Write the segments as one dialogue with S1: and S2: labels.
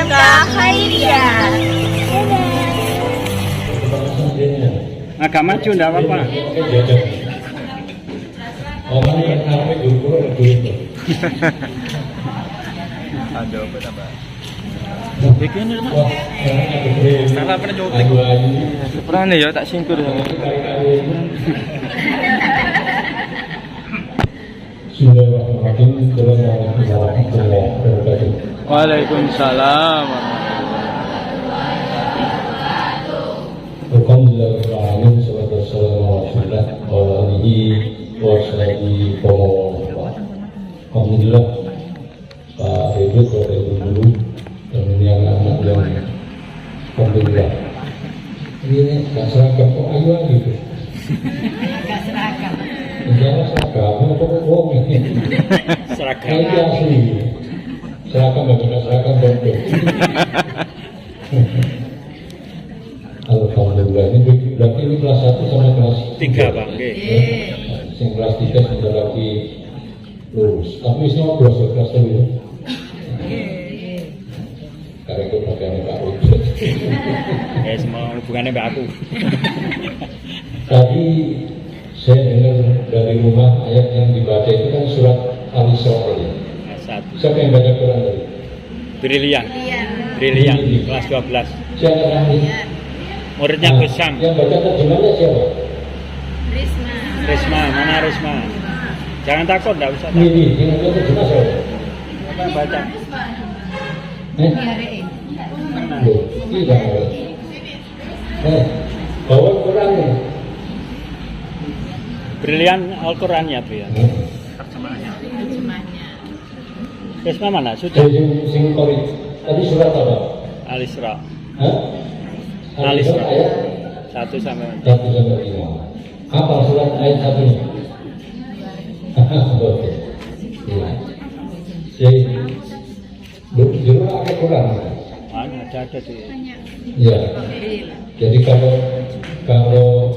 S1: Sadaqah Khairiyah.
S2: Agak maju enggak apa-apa.
S3: Orang yang sampai guru itu.
S2: Ada apa tambah? Bikin ini mah. Salah pernah nyutik. Pernah nih ya tak singkur ya. Waalaikumsalam.
S3: Alhamdulillah, salatu wassalamu ala Rasulillah wa alihi wa sahbihi wa man. Alhamdulillah, Pak Edo, Pak Edo dulu, dan yang anak yang alhamdulillah. Ini gak seragam kok ayo gitu.
S1: Gak seragam.
S3: Jangan seragam, apa bohong ini?
S2: Seragam.
S3: Ini asli. Seragam benar seragam bodoh. Alhamdulillah, ini berarti ini kelas 1 sama kelas
S2: 3 Bang.
S3: Yang kelas 3 sudah lagi lulus. Tapi semua proses kelas 3 ya. Karena itu pakaiannya Pak Ujud.
S2: Semua hubungannya mbak aku.
S3: Tadi saya dengar dari rumah ayat yang dibaca itu kan surat Al-Isra.
S2: Satu.
S3: Siapa yang baca Quran tadi?
S2: Brilian.
S1: Iya.
S2: Brilian kelas 12.
S3: Siapa yang
S2: Muridnya Gus Sam.
S3: Yang baca terjemahnya siapa?
S1: Risma.
S2: Risma, mana Risma? Jangan takut, enggak usah
S3: Ini,
S2: takut.
S3: yang baca terjemah siapa?
S2: Coba baca.
S3: Loh, tidak. Bawa Quran nih.
S2: Brilian Al-Qur'an ya, Bu ya.
S1: Terjemahnya.
S2: Risma mana? Sudah.
S3: Jadi sing kori. Tadi surat apa?
S2: Al-Isra.
S3: Hah?
S2: Al-Isra.
S3: Ayat
S2: 1 sampai
S3: 1 sampai 5. Apa surat ayat 1-nya? Oke. Iya. Jadi dulu ada Quran.
S2: ada sih.
S3: Ya. Jadi kalau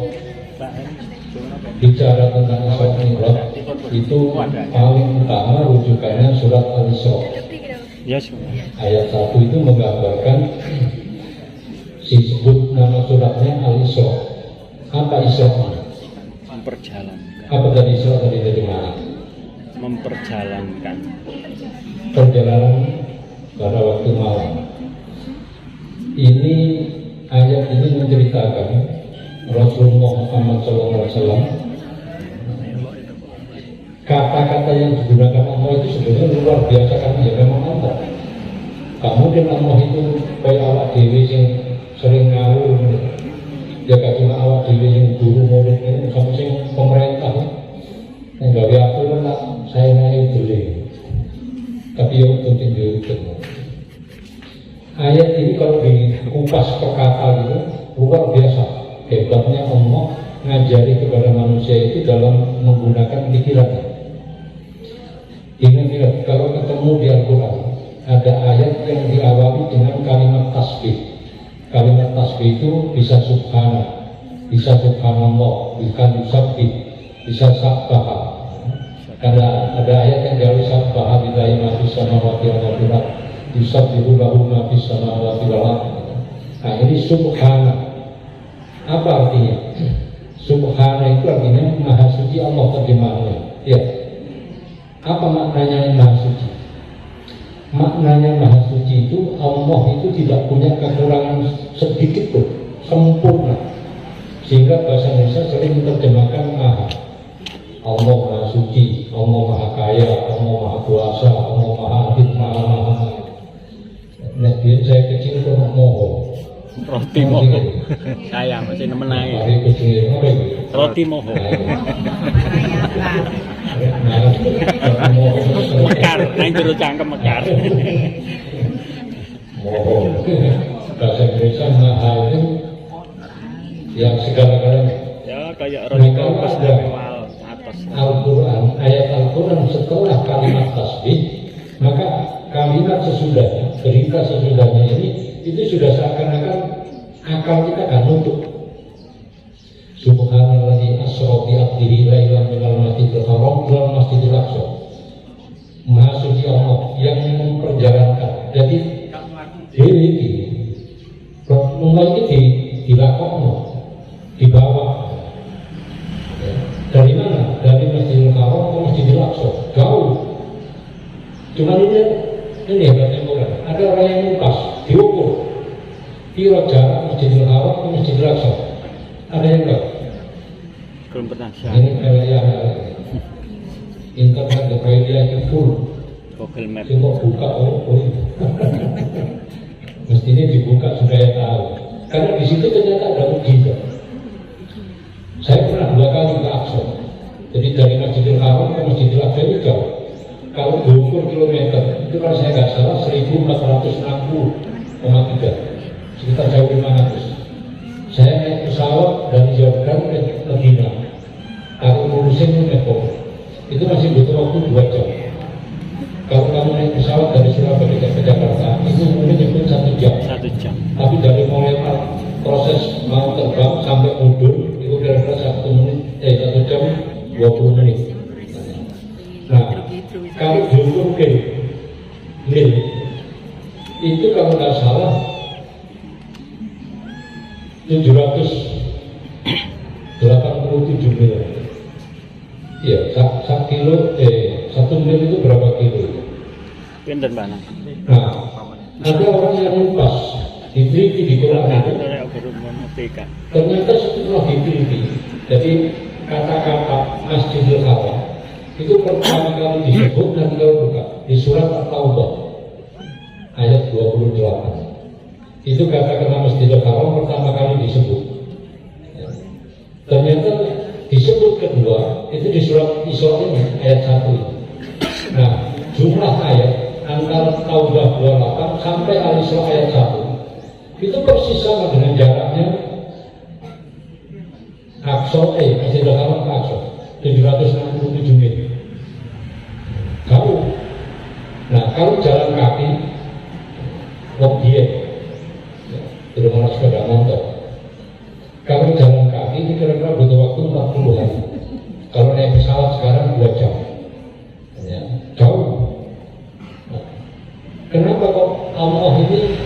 S3: bicara tentang Isra Mi'raj itu paling utama rujukannya surat Al-Isra.
S2: Ya, semua.
S3: Ayat 1 itu menggambarkan disebut nama suratnya Al-Isra. Apa Isra?
S2: Memperjalankan.
S3: Apa tadi Isra tadi dari mana?
S2: Memperjalankan.
S3: Perjalanan pada waktu malam. Ini ayat ini menceritakan Rasulullah Muhammad SAW. Kata-kata yang digunakan Allah itu sebenarnya luar biasa kan ya memang Allah. Kemudian Allah itu kayak awak dewi yang sering ngawur, ya gak cuma awak dewi yang guru murid ini, sama sing pemerintah yang gawe aturan lah saya naik beli. Tapi yang penting itu. Ayat ini kalau dikupas per kata gitu luar biasa hebatnya Allah ngajari kepada manusia itu dalam menggunakan pikirannya. Ingat kalau ketemu di Al-Quran ada ayat yang diawali dengan kalimat tasbih. Kalimat tasbih itu bisa subhana, bisa subhanallah, bisa yusabbih, bisa sabbaha. Karena ada ayat yang diawali sabbaha billahi ma fis samawati wal ardi yusabbihu lahu ma fis samawati wal ardi. Nah ini subhana. Apa artinya? Subhana itu artinya maha suci Allah terjemahannya. Ya. Apa maknanya maha suci? Maknanya maha suci itu Allah itu tidak punya kekurangan sedikit pun, sempurna. Sehingga bahasa Indonesia sering menerjemahkan maha. Allah maha suci, Allah maha kaya, Allah maha kuasa, Allah maha adil, maha. Nah, biar saya kecil itu moho.
S2: Roti moho. Saya masih nemenai.
S3: Hari kecil apa itu?
S2: Roti moho. Mekar, nang jero cangkem mekar.
S3: Moho. Bahasa Indonesia maha itu yang segala-galanya.
S2: Ya kayak roti kompos dari wal atas.
S3: Al-Quran, ayat Al-Quran setelah kalimat tasbih, maka kalimat sesudahnya, berita sesudahnya ini itu sudah seakan-akan akal kita kan nutup. Subhanalladzi asra bi 'abdihi lailan minal masjidil haram ilal masjidil aqsa. Maha suci Allah yang memperjalankan. Jadi dewi ini mulai ini dilakoni, dibawa. Ya. Dari mana? Dari Masjidil Haram ke Masjidil Aqsa, jauh. Cuma ini hebatnya orang. Ada orang yang lupas, diukur. Kira jarak Masjidil Haram ke Masjidil Aqsa. Ada yang enggak?
S2: Belum pernah
S3: Ini kayak internet Wikipedia itu full.
S2: Google Map.
S3: Coba buka mestinya dibuka supaya tahu. Karena di situ ternyata ada mukjizat. Saya pernah 2 kali ke Aqsa. Jadi dari Masjidil Haram ke Masjidil Aqsa itu jauh. Kalau diukur kilometer, itu kalau saya nggak salah 1460,3, sekitar jauh 500. Saya naik pesawat dari Jordan ke Medina. Kalau ngurusin Nepal, itu masih butuh waktu 2 jam. Kalau kamu naik pesawat dari Surabaya ke Jakarta, itu mungkin nyebut 1 jam.
S2: 1 jam.
S3: Tapi dari mulai proses mau terbang sampai mundur, itu kira-kira 1 jam 20 menit. Nah, kalau diukur mil, itu kalau nggak salah 787 mil. Iya, 1 mil itu berapa kilo?
S2: Pinter mana?
S3: Nah, ada orang yang lupas, diteliti di Quran itu. Ternyata setelah diteliti, jadi kata-kata Masjidil Haram itu pertama kali disebut dan kalau buka di surat At-Taubah ayat 28. Itu kata-kata Masjidil Haram pertama kali disebut. Ternyata disebut kedua itu di surat Isra ini ayat 1. Nah, jumlah ayat antara Taubah 28 sampai Al-Isra ayat 1 itu persis sama dengan jaraknya Aqsa, Masjidil Haram ke Aqsa 767 mil. Jauh. Nah, kalau jalan kaki dia tidak mau sepeda motor. Kalau jalan kaki ini kira-kira butuh waktu 40 hari. Kalau naik pesawat sekarang 2 jam. Ya, jauh. Nah, kenapa kok Allah ini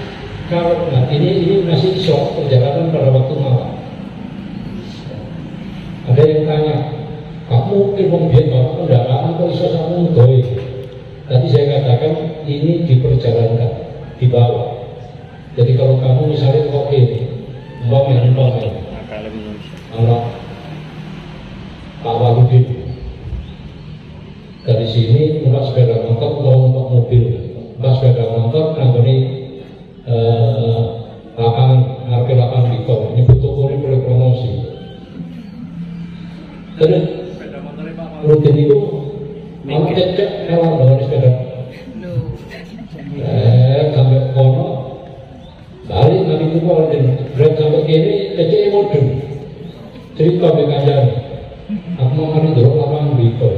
S3: kalau ini masih shock perjalanan pada waktu malam. Ada yang tanya, kamu ilmu biar bapak kendaraan kok bisa sama doi? Tadi saya katakan ini diperjalankan, dibawa. Jadi kalau kamu misalnya kok ini, anak Pak Waludin dari sini numpak sepeda motor atau numpak mobil, numpak sepeda motor nangguni lapangan, harga lapangan Victor. Ini butuh boleh promosi. Terus rutin itu mau cek hewan dengan sepeda. Sampai kono balik nanti itu kalau berat sampai kini cek modern. Cerita berkajian. Aku mau hari dorong lapangan Victor.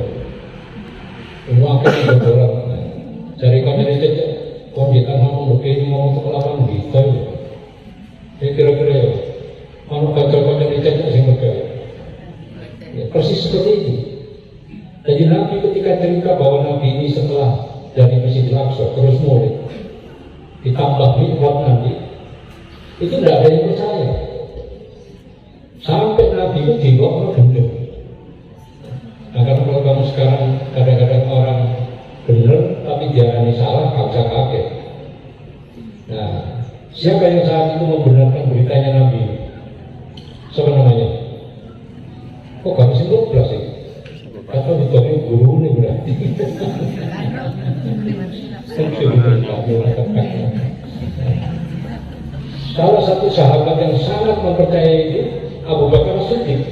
S3: Semua akhirnya dorong. Cari kau dari cek. Kau kita ngomong begini ngomong ke lapangan Victor. Ini kira-kira ya. Kalau kacau-kacau dari cek sih mereka. Ya, persis seperti itu. Jadi Nabi ketika cerita bahwa Nabi ini setelah dari Masjidil Aqsa terus mulai ditambah nikmat nanti, itu tidak ada yang percaya. Sampai Nabi itu dibawa benar. Nah, karena kalau kamu sekarang kadang-kadang orang benar tapi diarani salah, kamu bisa kaget. Nah, siapa yang saat itu membenarkan beritanya Nabi? Siapa namanya? Kok gak bisa belas sih? Kata ditanya guru ini berarti. Salah satu sahabat yang sangat mempercayai itu Abu Bakar Siddiq.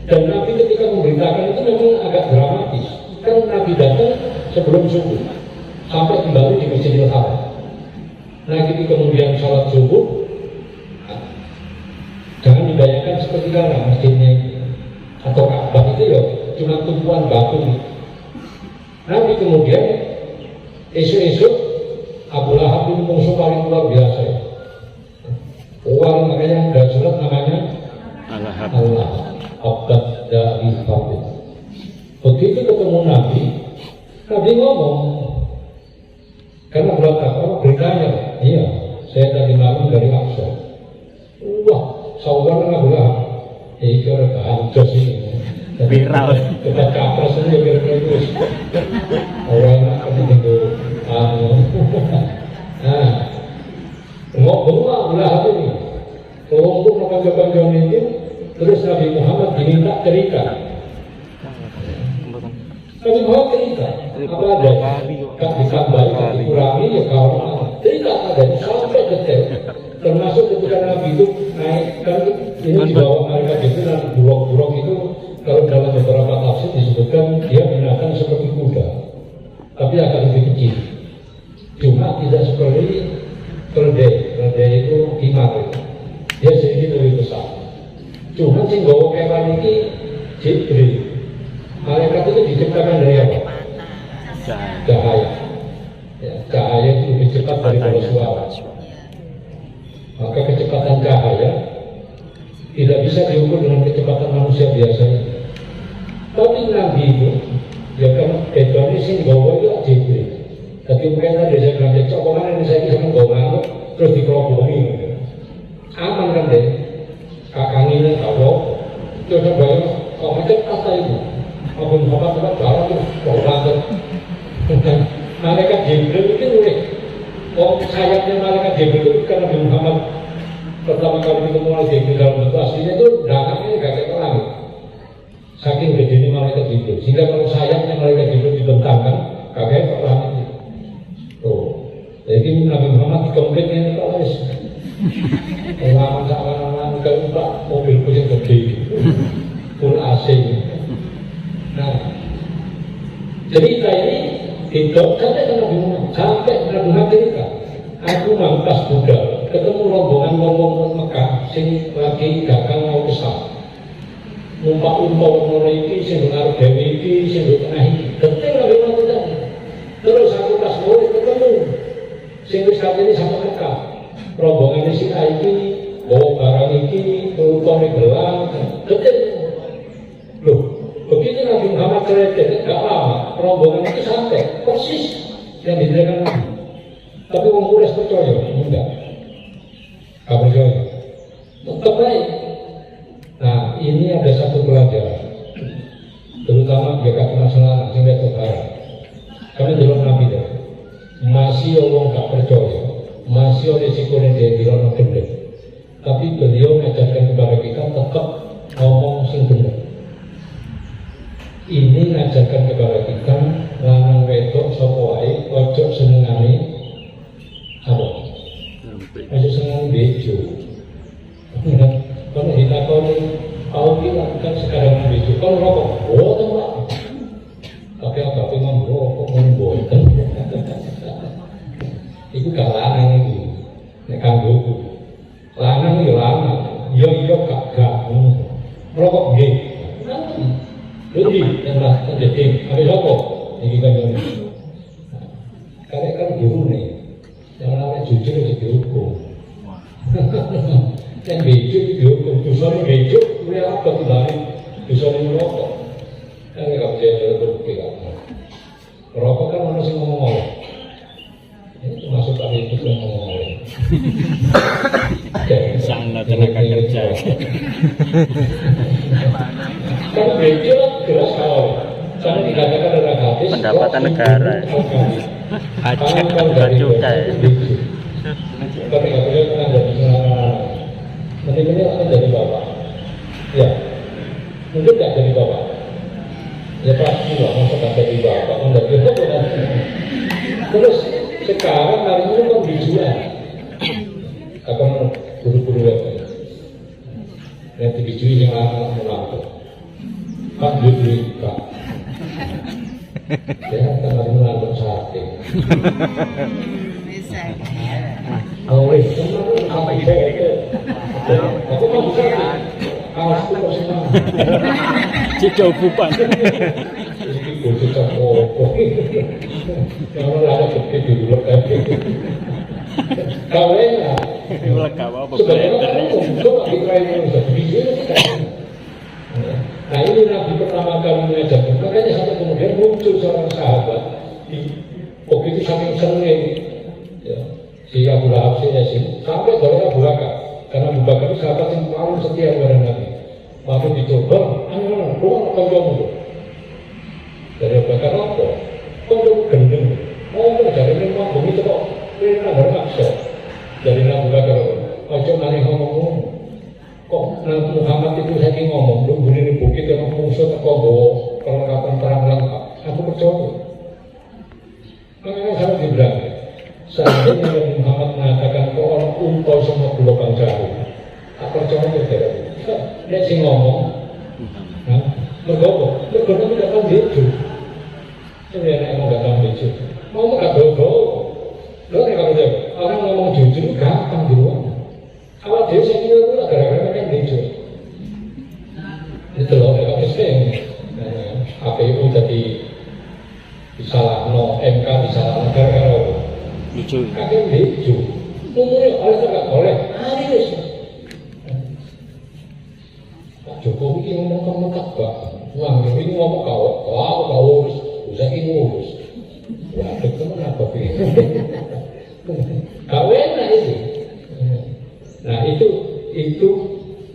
S3: Dan Nabi ketika memberitakan itu memang agak dramatis. Kan Nabi datang sebelum subuh sampai kembali di Masjidil Haram. Nah, ketika kemudian sholat subuh, jangan dibayangkan seperti sekarang masjidnya atau Ka'bah itu ya cuma tumpuan batu. Nabi kemudian esok-esok Abu Lahab itu musuh paling luar biasa. Orang makanya ada surat namanya Allah Abad dari Fadil. Begitu ketemu Nabi, Nabi ngomong karena belum tahu beritanya. Iya, saya sawan nggak boleh. Itu orang jos ini.
S2: Viral.
S3: Kita capres ini kira-kira itu. Orang tapi itu. Nah, ngomong lah ini. Kalau untuk mengajak-ajak ini, terus Nabi Muhammad diminta cerita. Nabi Muhammad cerita. Apa ada? Kan ditambahi, kan dikurangi, ya kalau cerita ada sampai detail. Termasuk ketika Nabi itu naik, kan ini dibawa mereka itu nanti buruk-buruk itu kalau dalam beberapa tafsir disebutkan dia binatang seperti kuda, tapi agak lebih kecil. Cuma tidak seperti keledai. Keledai itu himar itu. Dia sedikit lebih besar. Cuma sih bawa kewan ini Jibril. Malaikat itu diciptakan dari apa? Cahaya. Ya, cahaya itu lebih cepat daripada suara. Maka kecepatan cahaya tidak bisa diukur dengan kecepatan manusia biasanya. Tapi Nabi itu, ya kan kewan ini sih bawa itu Jibril. Tapi mungkin ada saya bilang, coba ini saya bisa bawa terus dikerobongi. Aman kan deh, kakak ini kalau coba bayang, kalau macam kata itu, apun bapak barang itu banget. Malaikat Jibril itu unik. Sayapnya malaikat Jibril itu karena Nabi Muhammad pertama kali ketemu oleh Jibril dalam bentuk aslinya itu dangkatnya gak kayak orang. Saking gedenya malaikat Jibril, sehingga kalau sayapnya malaikat Jibril dibentangkan, kakek orang itu. Tuh, jadi Nabi Muhammad dikompletnya ini kalau Laman-laman keempat mobil pusing gede full AC. Nah, cerita ini itu sampai ke Nabi Muhammad, sampai Nabi Muhammad cerita. Aku mangkas budal, ketemu rombongan ngomong Mekah, sing lagi dagang mau kesal. Numpak-numpak mulai iki, sing dengar dewi iki, sing tengah iki. Detail Nabi Muhammad tadi. Terus aku pas mulai ketemu, sing wis ini sama Mekah. Rombongan ini si Aiki, bawa barang ini, pelukon ini gelang, detail. Loh, begitu Nabi Muhammad cerita, gak lama, rombongan itu sampai, persis yang diterangkan Nabi. Tapi orang Quraisy percaya, enggak. Gak percaya. Tetap baik. Nah, ini ada satu pelajaran. Terutama jika masalah sehingga terbarat. Karena dalam Nabi itu, masih orang gak percaya. Masih resikonya dia bilang benar, tapi beliau mengajarkan kepada kita tetap ngomong sing benar. Ini mengajarkan kepada kita lanang wedok sapa wae ojo senengane apa? Ojo senengane bejo. Kalau ditakoni tahu bilang kan sekarang bejo kalau rokok, oh teman. Tapi apa pengen rokok memboten. Itu gak lanang itu, nek kanggoku. Lanang ya lanang, iya gak rokok nggih. Jadi yang lah jadi habis rokok iki kan ngene. Karek kan guru nih, yang namanya jujur itu dihukum. Yang bejo itu dihukum, dosa ini bejo, kuwi apa dibalik dosa ini rokok. Kan gak bisa terbukti kan. Rokok kan ono sing ngomong. Itu masuk kali itu yang ngomong.
S2: Sangat tenaga kerja.
S3: Kalau bejo jelas kalau karena dikatakan dalam hadis
S2: pendapatan negara. Pajak 2 juta ya.
S3: Tapi nggak boleh kan dari mana-mana. Nanti ini akan dari bapak. Ya, mungkin nggak dari bapak. Ya pasti lah, masa nggak dari bapak kan dari bapak. Terus sekarang hari ini kan dijual akan buru-buru ya nanti dijual yang anak melangkah pak beli pak ya kan hari melangkah sate oh itu apa itu aku mau bisa kaos itu kok semua
S2: Cicau bupan.
S3: itu cocok kalau ada gede dulu tapi kawenya sebenarnya untuk dikirain nah ini Nabi pertama kali mengajarkan makanya sampai kemudian muncul seorang sahabat begitu saking seneng ya si Abu Lahab si Yasin sampai dari Abu Bakar Karena Abu Bakar itu sahabat yang paling setia kepada Nabi. Waktu dicoba, ayo, keluar kancamu. Dari Abu Bakar apa? Kancamu gendeng. Oh, dari ini ngomong itu kok. Ini ada maksa. Dari Abu Bakar, ojo aneh ngomong. Kok Nabi Muhammad itu saya ngomong, lu bunyi bukit yang musuh teko bawa perlengkapan perang lengkap. Aku percaya. Makanya saya dibilang, seandainya Nabi Muhammad mengatakan kok orang unta semua gelombang jauh, tak percaya saudara. Nek sing ngomong, mergo tidak tahu bejo. Sebenarnya emang nggak tahu bejo. Ngomong nggak bobo. Lo nek kalau orang ngomong jujur gampang di luar. Awal dia saya kira itu gara-gara mereka bejo. Itu loh, mereka sering. KPU jadi disalahno, MK disalahno gara-gara apa?
S2: Lucu.
S3: Kakek bejo. Umurnya oleh nggak boleh. Harus. Pak Jokowi ini ngomong lengkap Pak. Wah, ini ngomong kau urus, usah ini urus. Wah, itu kenapa sih? Kau enak itu. Nah itu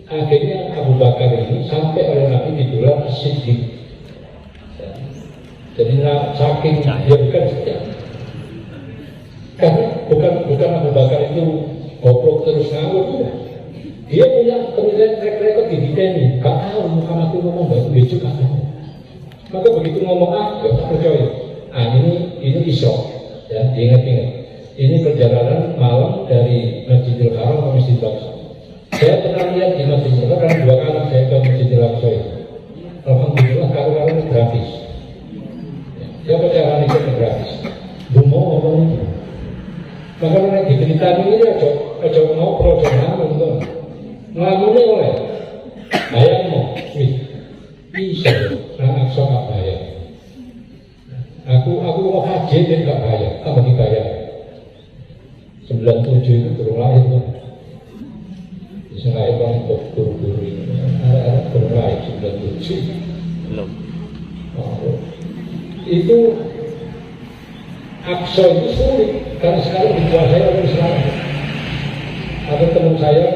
S3: akhirnya Abu Bakar ini sampai oleh Nabi digelar As-Siddiq. Jadi saking dia bukan setia. Karena bukan Abu Bakar itu goblok terus ngawur. Dia punya kemudian track record di ini. Gak tahu Muhammad itu ngomong baik bejo gak tahu. Maka begitu ngomong ya tak percaya. Ini isyok. Ya, diingat-ingat. Ini perjalanan malam dari Masjidil Haram ke Masjidil Aqsa. Saya pernah lihat di Masjidil Haram karena 2 kali saya ke Masjidil Aqsa itu. Alhamdulillah karo-karo gratis. Ya perjalanan itu gratis. Dumau ngomong itu. Maka nek diceritani ini aja ngobrol aja ngomong. Ngelamunnya oleh bayangmu, bisa anak Aqsa gak bayar. Aku mau haji dan gak bayar, apa dibayar? 97 itu belum lahir kan? Bisa lahir kan untuk guru-guru ini. Anak-anak belum lahir 97.
S2: Belum.
S3: Itu Aqsa itu sulit karena sekarang dikuasai oleh Islam. Ada teman saya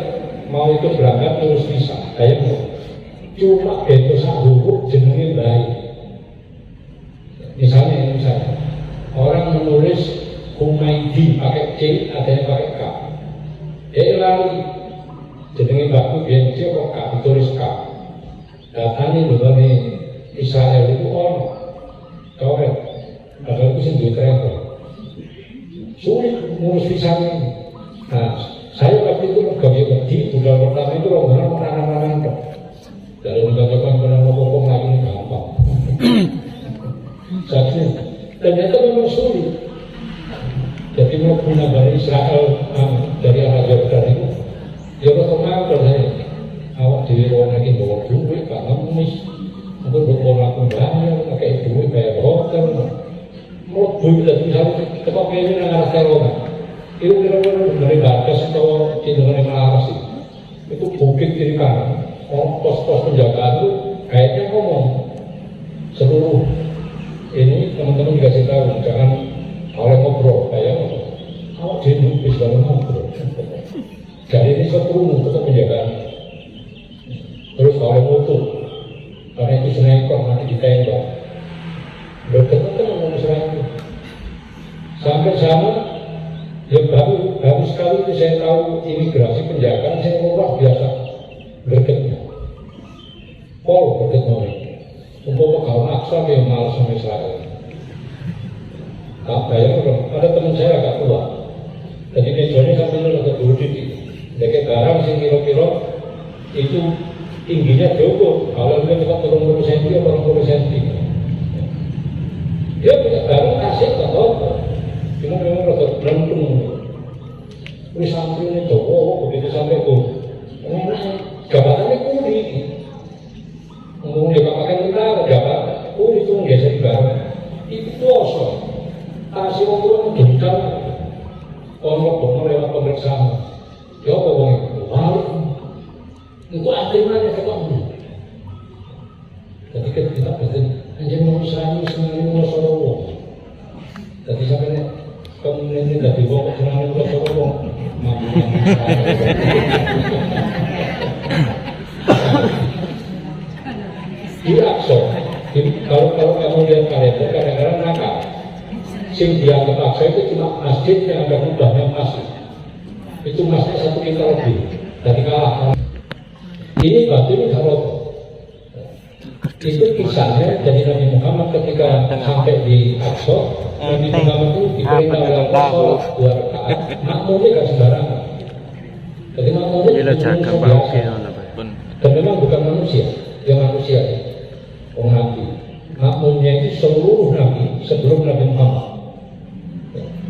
S3: mau ikut berangkat terus visa, kayaknya cuma beto sak huruf jenenge baik. Misalnya orang menulis Humaydi pakai C, ada yang pakai K. Dia lari jenenge baku biar C kok K ditulis K. Datanya begini Israel itu orang coret, padahal itu sendiri travel. Sulit ngurus visa ini. Nah, saya waktu itu gawe wedi bulan pertama itu rombongan menanam-nanam kok. Dari mengajarkan penanam-nanam lagi ini gampang. Jadi ternyata memang sulit. Jadi mau punya dari Israel dari arah Jordan itu, ya berteman saya. Awak di ruang lagi bawa duit, karena mis, mungkin berkorban aku bayar, pakai duit bayar hotel. Mau duit dari misalnya tempat ini yang arah Serona. Itu kira-kira dari batas atau cenderung Melaras itu bukit kiri kanan. Pos-pos penjagaan itu kayaknya ngomong seluruh ini teman-teman dikasih tahu jangan oleh ngobrol kayak awak jenuh bisa ngobrol. Jadi ini seluruh tetap penjagaan. Terus oleh mutu karena itu sniper nanti ditembak. Betul-betul ngomong sniper. Sampai sana ya baru sekali itu saya tahu imigrasi penjagaan saya luar biasa bergetnya. Pol berget ngomong. Umpama kalau Aqsa yang malas sama Israel. Tak bayang ada teman saya agak tua. Jadi mejanya sambil agak dulu titik. Dekat barang sih kira-kira itu tingginya jauh. Kalau dia cuma 30 cm atau 40 cm. Dia punya barang kasih tak tahu. Cuma memang rada berantung. Wis santrine Jawa begitu sampai ke jabatannya kuli. Ngomong dia pakai kita jabat kuli itu geser barang. Itu kuasa. Kasih orang gentar. Orang lewat pemeriksaan. Ya apa bang? Balik. Itu akhirnya ketemu. Jadi kita berarti hanya mau selalu semuanya mau selalu. Jadi sampai menit dari wong jenenge kok sapa wong. Di Aqsa, kalau kamu lihat kalender kadang-kadang nakal. Sing dianggap Aqsa itu cuma masjid yang ada kubahnya emas. Itu emasnya 1 kintal lebih. Dari kalah. Ini batu ini kalau itu kisahnya dari Nabi Muhammad ketika sampai di Aqsa, Nabi Muhammad itu diperintah oleh Allah sholat 2 rakaat, makmumnya gak sembarangan. Jadi makmumnya
S2: jaga
S3: biasa.
S2: pun.
S3: Dan memang bukan manusia, dia manusia, orang Nabi. Makmumnya itu seluruh Nabi sebelum Nabi Muhammad.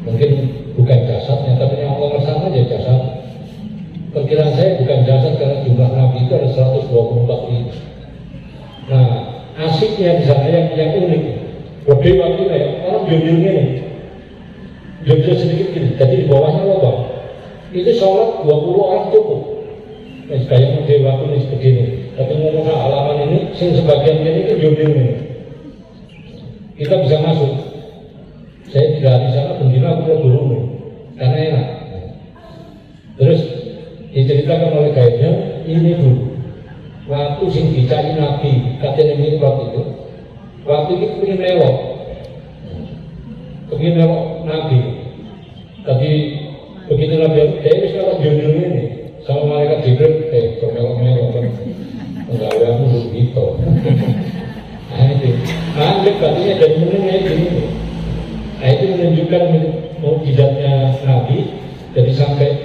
S3: Mungkin bukan jasadnya, tapi yang Allah sama aja jasad. Perkiraan saya bukan jasad karena jumlah Nabi itu ada 124 ribu. Nah, asiknya di sana yang unik. Gede waktu ya, orang jumlahnya nih, jumlah sedikit gini. Jadi di bawahnya lubang. Itu sholat 20 orang cukup. Nah, kayak gede waktu ini begini. Tapi ngomong halaman ini, sing sebagian ini kan jumlahnya. Kita bisa masuk. Saya tidak di sana, bendina aku dulu nih, karena enak. Terus diceritakan oleh guide-nya, ini dulu. Waktu sing dicari Nabi katanya mikrot itu, waktu itu pengen lewat Nabi. Tadi begitu Nabi dia ini sekarang jurnal ini sama malaikat Jibril, melok kan, enggak ada aku begitu. Nah itu, anggap katanya dari menengah ini. Nah itu menunjukkan mukjizatnya Nabi. Jadi sampai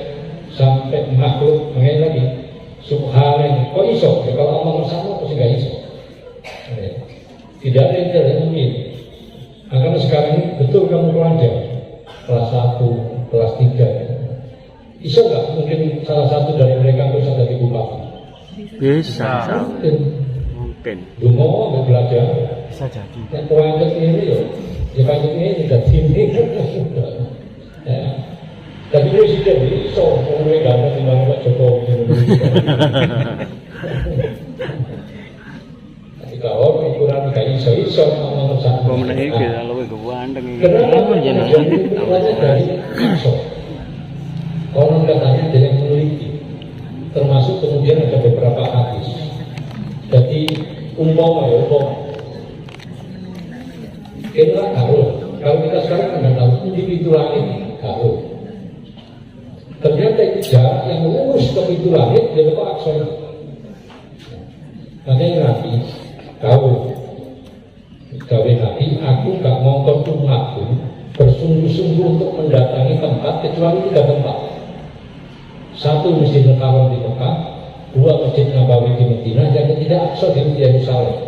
S3: makhluk mengenai lagi. Subhanallah, kok iso? Ya, kalau Allah bersama, pasti nggak iso. Ya. Tidak ada yang tidak mungkin. Nah, karena sekarang ini betul kamu pelajar kelas 1, kelas 3. Iso nggak mungkin salah satu dari mereka bisa jadi bupati?
S2: Bisa. Mungkin.
S3: Dungo nggak belajar.
S2: Bisa jadi.
S3: Yang pelanjut ini ya pelanjut ini tidak sini. Ya. Tapi presiden ini iso, ngomongnya ganda timbang Pak Jokowi. Tapi kalau ukuran kayak iso ngomong sama.
S2: Pemenang iki luwih ganteng iki.
S3: Kenapa jenenge dari iso? Konon katanya ada yang meneliti, termasuk kemudian ada beberapa hadis. Jadi umpama. Inilah kalau kita sekarang nggak tahu individu lain tahu. Ternyata itu jarak yang lurus ke pintu langit dari Pak Aqsa. Makanya Nabi tahu, Nabi, aku gak ngongkon umatku bersungguh-sungguh untuk mendatangi tempat kecuali 3 tempat. 1 Masjidil Haram di Mekah, 2 Masjid Nabawi di Madinah, yang ketiga Aqsa di Yerusalem.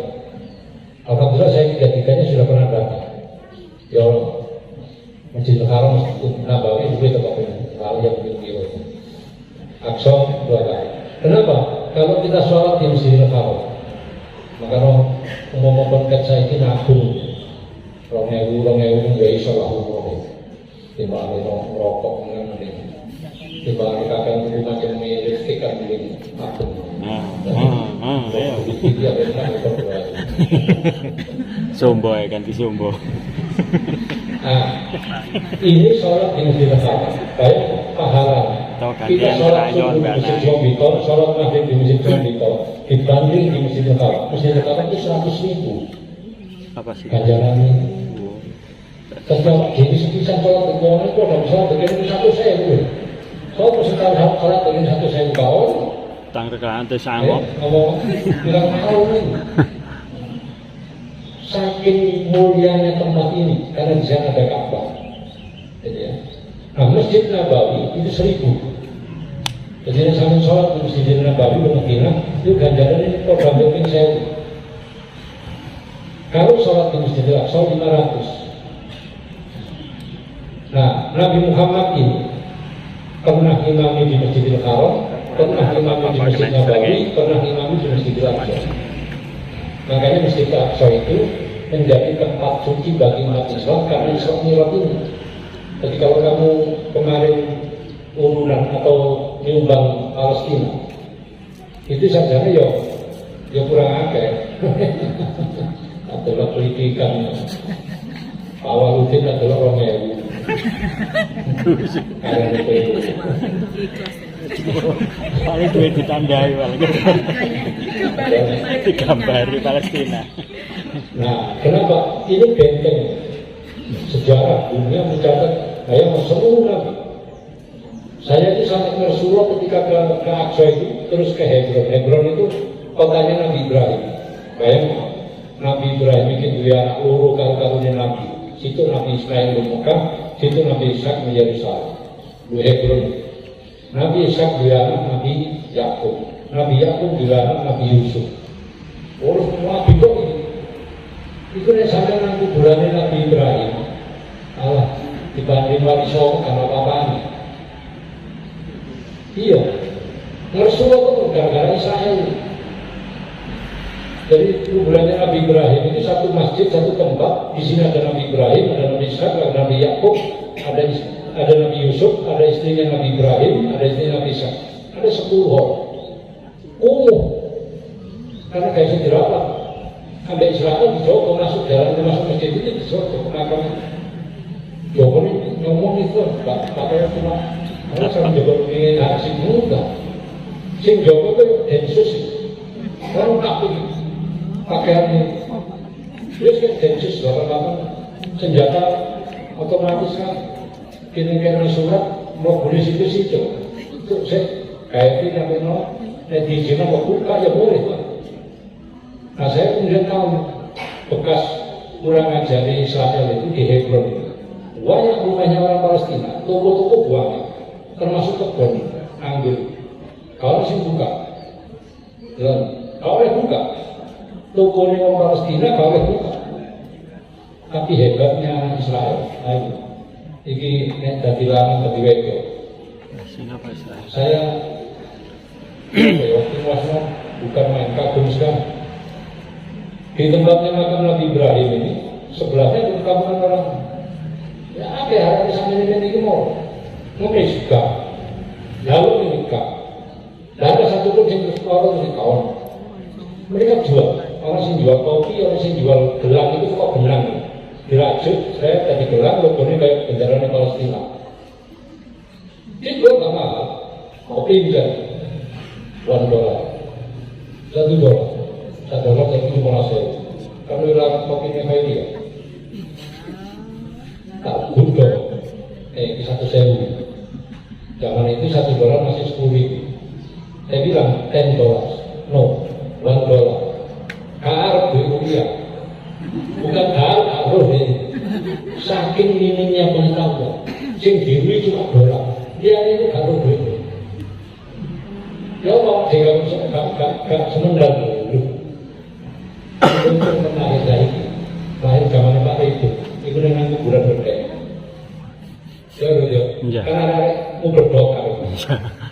S3: Alhamdulillah saya 3-tiganya sudah pernah datang. Ya Allah, Masjidil Haram, Nabawi juga tempat hal yang begitu. Aqsa 2 kali. Kenapa? Kalau kita sholat di Masjidil Haram, maka umum konten saya ini nabung 2.000 nggak iso lah umum. Timbang rokok mengenai, timbang kakak itu macam listrik kan beli nabung.
S2: Sombo ya, ganti sombo.
S3: Nah, ini sholat di Masjidil Haram, baik pahala. Kita sholat subuh di Masjid Jombito, sholat maghrib di Masjid Jombito, dibanding di Masjidil Haram. Masjidil Haram itu 100.000.
S2: Apa sih?
S3: Ganjarannya. Setiap jenis sekitar sholat di Kuala itu ada sholat begini 1.000. Sholat sekitar sholat begini 1.000 kawan.
S2: Tang rekaan teh sanggup.
S3: Ngomong bilang tahu ini. Saking mulianya tempat ini karena di sana ada Ka'bah. Jadi ya. Nah, Masjid Nabawi itu 1.000. Jadi sampai sholat di Masjid Nabawi di Madinah itu ganjarannya program ping 1.000. Kalau sholat di Masjidil Aqsa 500. Nah, Nabi Muhammad ini pernah imami di Masjidil Haram, pernah imami di Masjid Nabawi, pernah imami di Masjidil Aqsa. Makanya Masjid Aqsa itu menjadi tempat suci bagi umat Islam karena Isra Mi'raj ini. Jadi kalau kamu kemarin urunan atau nyumbang Palestina, itu saja ya kurang akeh. Adalah pendidikan Awaludin adalah Romeo. Kalian itu
S2: Paling duit ditandai paling. Digambari Palestina.
S3: Nah, kenapa? Ini benteng sejarah dunia mencatat saya seluruh nabi. Saya itu sampai ke Rasulullah ketika ke Aqsa itu, terus ke Hebron. Hebron itu kotanya Nabi Ibrahim. Bayangkan, Nabi Ibrahim bikin dua anak loro karunya Nabi. Situ Nabi Ismail di Mekah, situ Nabi Ishak di Yerusalem. Di Hebron. Nabi Ishak dua anak Nabi Yakub. Nabi Yakub dua anak Nabi Yusuf. Urus Nabi kok ini. Itu yang sampai nanti bulannya Nabi Ibrahim. Allah dibanding wali songo karena apa-apanya. Iya, Rasulullah itu gara-gara Israel. Jadi bulannya Nabi Ibrahim itu satu masjid, satu tempat. Di sini ada Nabi Ibrahim, ada Nabi Ishak, ada Nabi Yakub, ada Nabi Yusuf, ada istrinya Nabi Ibrahim, ada istrinya Nabi Ishak. Ada 10 orang. Karena kayak sejarah. Sampai Israel di Joko masuk jalan masuk masjid itu di Joko makam Joko ini ngomong itu pakai cuma karena sama Joko ingin hasil muda sing Joko itu densus orang takut pakaiannya dia kan densus senjata otomatis kan kirim surat mau boleh situ itu saya kayak ini sampai nolak netizen mau buka ya boleh Pak. Nah saya kemudian tahu bekas kurang ajari Israel itu di Hebron. Banyak rumahnya orang Palestina, toko-toko buang, termasuk kebun anggur. Kalau sih buka, dan kalau buka, tokonya orang Palestina kalau buka. Tapi hebatnya Israel, ayo, ini dari larang dari wego. Saya waktu masuk bukan main kagum sekali. Di tempatnya makam Nabi Ibrahim ini, sebelahnya itu kampungan orang. Ya apa ya, harap bisa ini mau. Mungkin juga. Lalu menikah. Dan ada satu pun yang orang di kawan. Mereka jual. Orang yang jual kopi, orang yang jual gelang itu kok gelang. Dirajut, saya tadi gelang, logonya kayak benderanya Palestina. Itu nggak mahal. Kopi bisa $1. $1. $1 itu cuma saya. Kalau bilang kopinya kayak dia, tak butuh. Di 1.000. Zaman itu $1 masih 10.000. Saya bilang $10. No, $1. Kar rupiah. Bukan kar ini. Saking minimnya pengetahuan. Sing diri cuma dolar. Dia ini karo duit. Ya mau dia gak semendang dulu. Untuk menarik lahir zaman Pak Ibu itu dengan kuburan berkait ya karena mau berdoa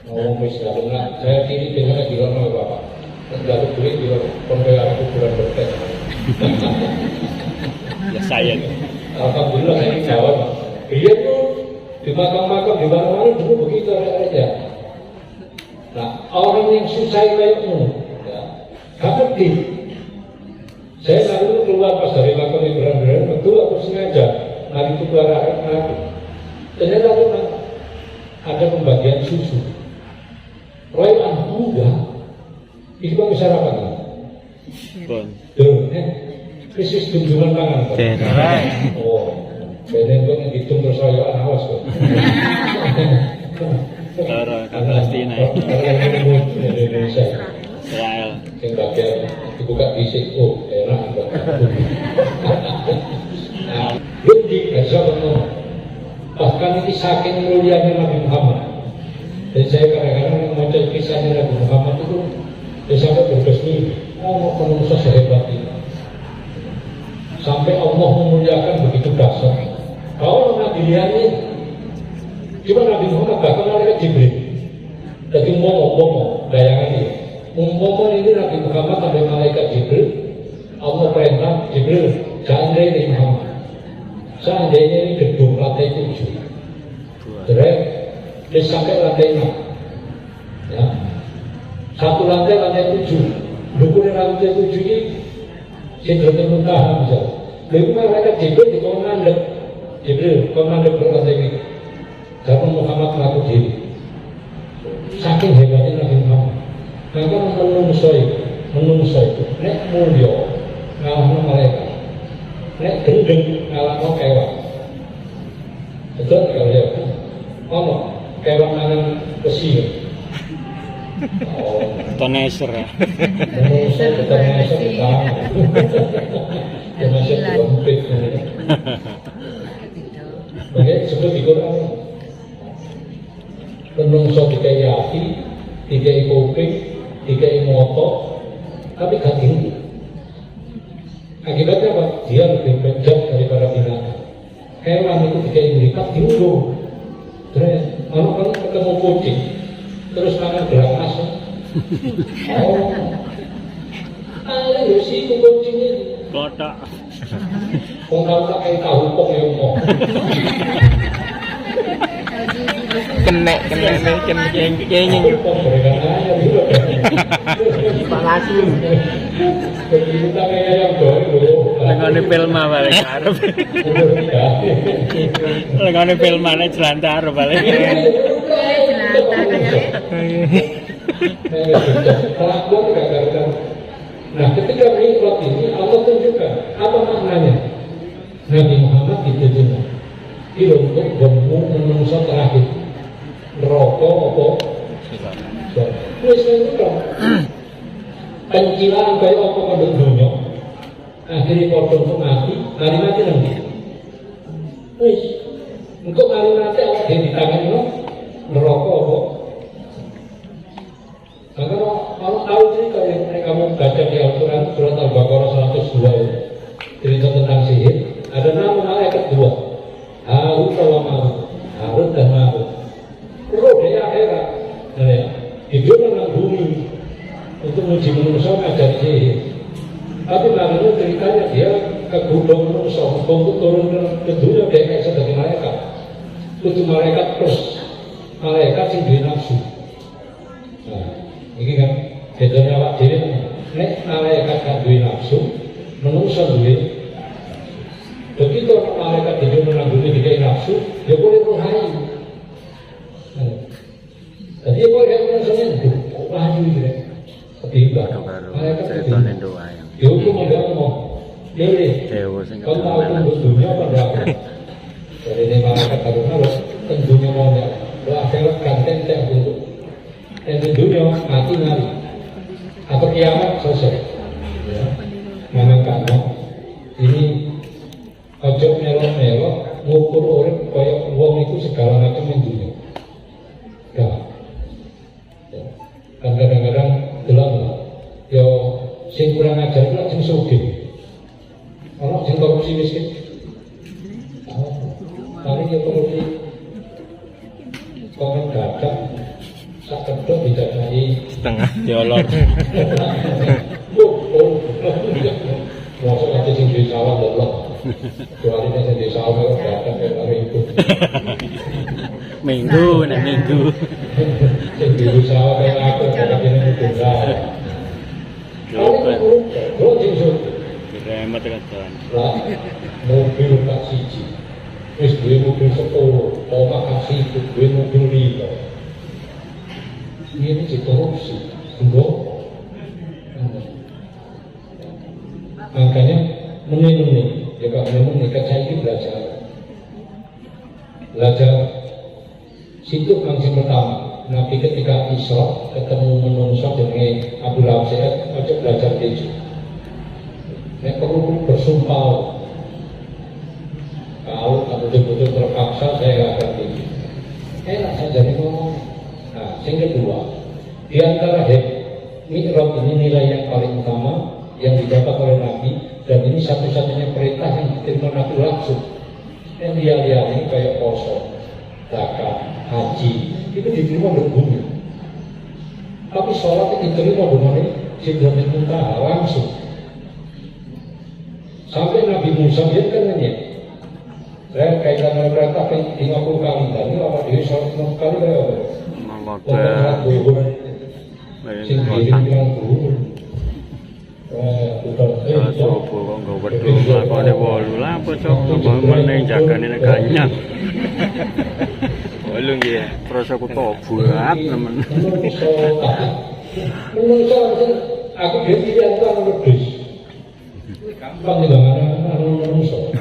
S3: ngomong misalnya saya kini dengan bilang sama Bapak lalu duit bilang pembela kuburan berkait
S2: Ya saya
S3: alhamdulillah saya jawab iya tuh di makam-makam di mana-mana dulu begitu ada. Nah orang yang susah itu ya gak ngerti. Saya lalu keluar pas dari makam Ibrahim, betul aku sengaja hari itu keluar aku. Ternyata ada pembagian susu. Roy enggak, itu kan bisa apa nih? Tuh, krisis kunjungan tangan. Oh, bener yang hitung terus royoan awas kok.
S2: Orang Palestina
S3: Indonesia.
S2: Israel.
S3: Yang bagian dibuka bisik, oh enak. Nah, bukti bisa penuh. Bahkan ini saking mulianya Nabi Muhammad. Dan saya kadang-kadang membaca kisahnya Nabi Muhammad itu, saya sampai berbesmi, oh manusia sehebat ini. Sampai Allah memuliakan begitu dasar. Kalau Nabi lihatnya, cuma Nabi Muhammad bahkan malaikat Jibril. Jadi ngomong, bayangan ini. Umpama ini Nabi Muhammad sampai malaikat Jibril, Allah perintah Jibril, seandainya ini Muhammad, seandainya ini gedung lantai 7, dia sampai lantai 6, ya, satu lantai 7, dukunnya lantai 7 ini, Sidratul Muntaha misalnya, lalu malaikat Jibril di bawah mandek, Jibril, komando berkata ini, zaman Muhammad mengaku diri. Saking hebatnya Nabi Muhammad. Maka menungso itu, nek mulya ngalahno malaikat, nek gendeng ngalahno kewan. Betul kalau ya, kewan mangan besi.
S2: Toneser ya.
S3: Menungso toneser utama. Toneser dompet. Makanya disebut di Quran. Menungso dikai hati, dikai kuping, dikai motor, tapi gak tinggi. Akibatnya apa? Dia lebih bijak daripada binatang. Hewan itu dikai berikat diunggu. Terus kalau ketemu kucing, terus makan gelang asam. Ayo sih kucing ini.
S2: Kotak.
S3: Kalau tak kayak tahu kok yang mau.
S2: Kena cengeng.
S3: Pak Lasim. Kita kayak yang baru.
S2: Lengone Pelma balik arep. Lengone Pelmane jelantar balik.
S3: Nah, ketika mi'raj ini Allah tunjukkan apa maknanya. Nabi Muhammad ditujukan untuk bemu menungso terakhir. Neraka apa? Wis itu dong. Pencilaan kaya apa kandung dunya. Akhirnya padha untuk mati nanti. Wis. Engko mari nanti awak dhewe ditangani neraka apa? Maka kalau tahu cerita yang kamu baca di Al-Quran surat Al-Baqarah 102 itu cerita tentang sihir, ada nama malaikat dua, Harut dan Marut, Harut dan Marut. Roh dari akhirat, hidup dengan bumi untuk menguji manusia ngajar sihir. Tapi lalu ceritanya dia ke gunung manusia untuk turun ke dunia dia kayak sebagai malaikat. Itu malaikat plus malaikat yang duwe nafsu. Ini kan bedanya awak dhewe nek malaikat kan duwe nafsu, menungso duwe. Begitu malaikat dhewe menanggung dikai nafsu, ya boleh rohani. Jadi boleh menungsonya rohani gitu. Ketiga, malaikat itu doa yang. Yo ku ngomong. Dewa sing ketemu dunia pada. Jadi ini malaikat harus tentunya mau ya. Akhirat ganten tak untuk yang di dunia mati nari atau kiamat selesai ya. Memang karena ini ojo melok-melok ngukur orang kayak uang itu segala macam yang dunia ya. Kan kadang-kadang gelang ya sing kurang ajar pula sing sugih orang sing korupsi miskin paling ya korupsi komen gajah tak kedok tidak lagi
S2: setengah diolor.
S3: Masuk aja sing di sawah delok. Kecuali sing di sawah datang ke minggu.
S2: Minggu.
S3: Sing di sawah kayak aku kada kene kuda. Kok sing sok.
S2: Kiremet kan.
S3: Lah mobil tak siji. Wis duwe mobil 10, omah kasih duwe mobil 5. Ini korupsi, makanya menit-menit, ya kalau menit saya ini belajar situ langsung pertama. Nabi ketika Isra ketemu menungso dengan Abu Lahab Syed, aja belajar keju. Saya perlu bersumpah. Kalau betul-betul terpaksa saya akan keju. Enak saja nih ngomong. Nah, yang kedua, di antara mi'raj ini nilai yang paling utama yang didapat oleh Nabi, dan ini satu-satunya perintah yang diterima Nabi langsung. Yang dia ini kayak poso, zakat, haji, itu diterima oleh bumi. Tapi sholat itu diterima dengan Sidratul Muntaha langsung. Sampai Nabi Musa dia kan ini. Saya kaitan dengan perintah 50 kali, dan ini apa dia sholat 50 kali kayak apa? Sing bilang turun. Udah
S2: Pokoknya bolu lah, apa cok? Apa meneng jagane neganya? Bolu gitu. Terus aku tobat temen.
S3: Menungso aku dhewe iki aku wedhus. Gampang dimana menungso.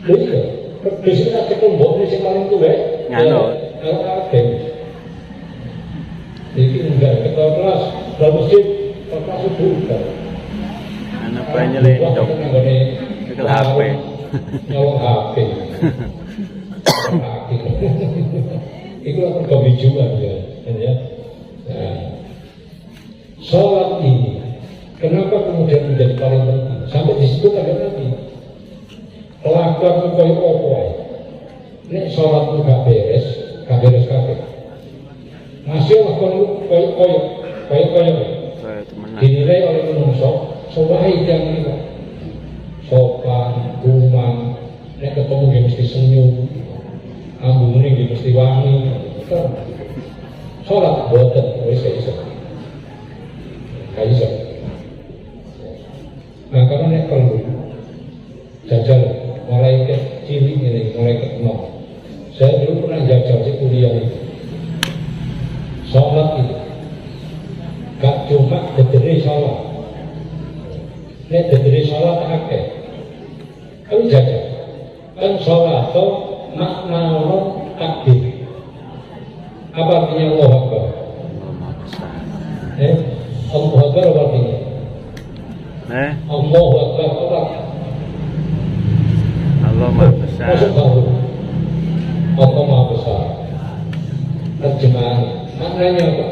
S3: Lha iya, wedhus iki nek kelompok sing paling tuwek.
S2: Nganut.
S3: Iki enggak kelas masjid kelas subuh.
S2: Anak banyak lendok. Bekel HP.
S3: Nyolong HP. Itu aku kebijuan ya. Nah, sholat ini kenapa kemudian menjadi paling penting? Sampai di situ ada nanti kelakuan itu kayak apa? Ini sholat itu gak beres kabeh. Masih lakukan itu kayak dinilai oleh manusia. Soalnya yang ini sopan, kumang, nek ketemu dia mesti senyum, ambune dia mesti wangi. Sholat boten, wis iso. Iso. Nah, karena nek perlu jajal mulai cilik ini, mulai ketemu. Saya dulu pernah jajal di kuliah itu. Sholat itu gak cuma dedere sholat. Nek dedere sholat akeh. Kami jajal. Kan sholat itu makna takbir. Apa artinya Allah Akbar? Allah Akbar apa artinya? Allah Akbar apa?
S2: Allah Maha Besar.
S3: Masuk baru. Allah Maha Besar. Terjemahan. Maknanya apa?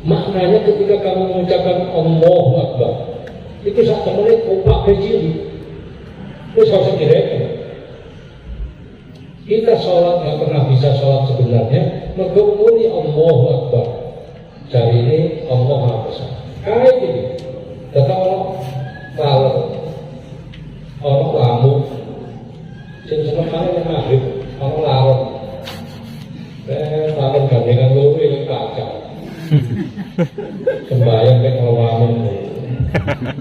S3: Maknanya ketika kamu mengucapkan Allah Akbar, itu saat menit opak kecil. Itu harus direken. Kita sholat nggak pernah bisa sholat sebenarnya. Menggumuli Allah Akbar. Cari ini Allah Maha Besar. Kayak gitu. Tetap orang lamu. Jadi sementara yang maghrib, orang larut. Larut gandengan lu ini kacau. Sembayang kayak ngelamun.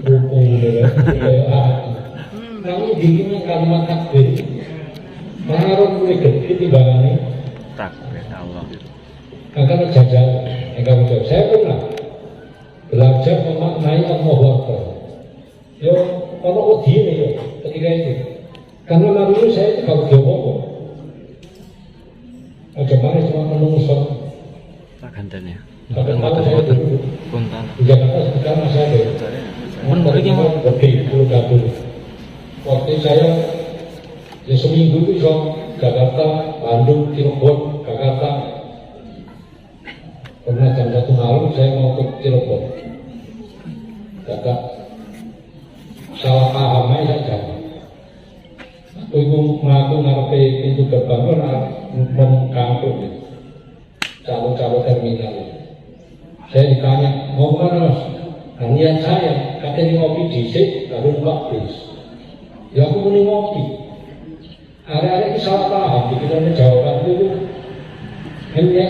S3: Ruku gitu. Namun dinginnya kalimat takbir. Larut lu gede timbangannya.
S2: Takbir Allah.
S3: Akan jajal. Saya pernah belajar memaknai Allah Akbar. Yo, kalau udine yo ketika itu. Karena lalu saya itu kalau ngomong. Aja mana cuma menungso.
S2: Tak ganteng ya.
S3: Boten.
S2: Punten.
S3: Di Jakarta sekarang saya deh.
S2: Pun mriki mau
S3: gede pulau dapur. Waktu saya ya seminggu itu so Jakarta, Bandung, Cirebon, Jakarta. Pernah jam 1 malam saya mau ke Cirebon. Kakak salah paham aja jam. Aku itu ngaku ngarepe pintu gerbang mengkampung calon terminal. Saya ditanya mau mana mas? Nah, niat saya katanya ngopi disik lalu numpak bis. Ya aku mau ngopi. Ada ini salah paham. Dikira jawaban itu hanya.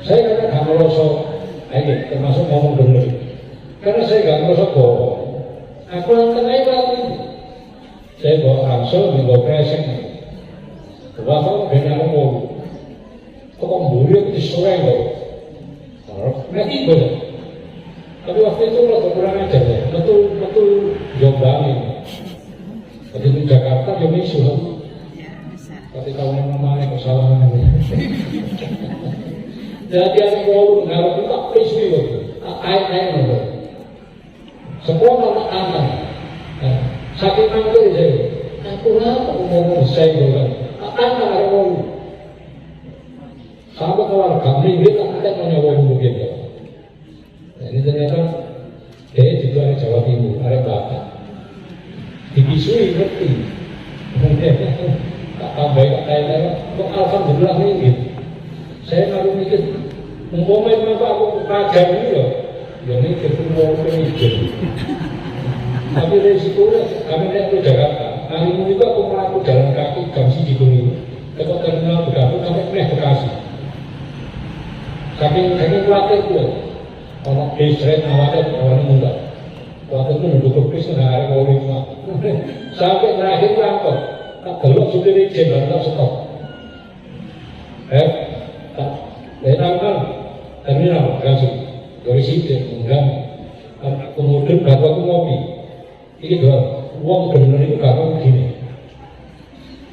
S3: Saya karena gak merasa, ini termasuk ngomong bener. Karena saya gak merasa bohong. Aku nonton aja waktu itu. Saya bawa ransel, bawa kresek. Bapak benar ngomong. Kok mburi di sore loh. Nanti bener. Tapi waktu itu lo kurang ajar ya. Betul jombangin. Waktu itu Jakarta jom isu. Tapi kalau namanya kesalahan. Jadi ada orang ngaruh kita peristiwa itu, ayat-ayat itu, semua anak-anak, sakit mangkir saya, aku ngomong saya juga, anak ada orang, sahabat keluarga, minggu kita menyawang begitu. Ini ternyata dia juga ada Jawa Timur, ada Batak, dibisui ngerti, tak tambah kata-kata, kok alhamdulillah ini. Saya baru mikir, umpamanya kenapa aku pelajar ini loh, yang mikir mau mikir. Tapi resikonya kami naik ke Jakarta, hari ini juga aku melakukan jalan kaki jam siji bengi, ke terminal Bekasi sampai naik Bekasi. Saking khawatir tuh, orang bis rate awalnya orang muda, waktu itu duduk bis nggak ada orang sampai terakhir rampok tak gelap supir izin tak stop tak kan terminal kasih dari situ kemudian kemudian baru aku ngopi ini doang uang benar itu karena begini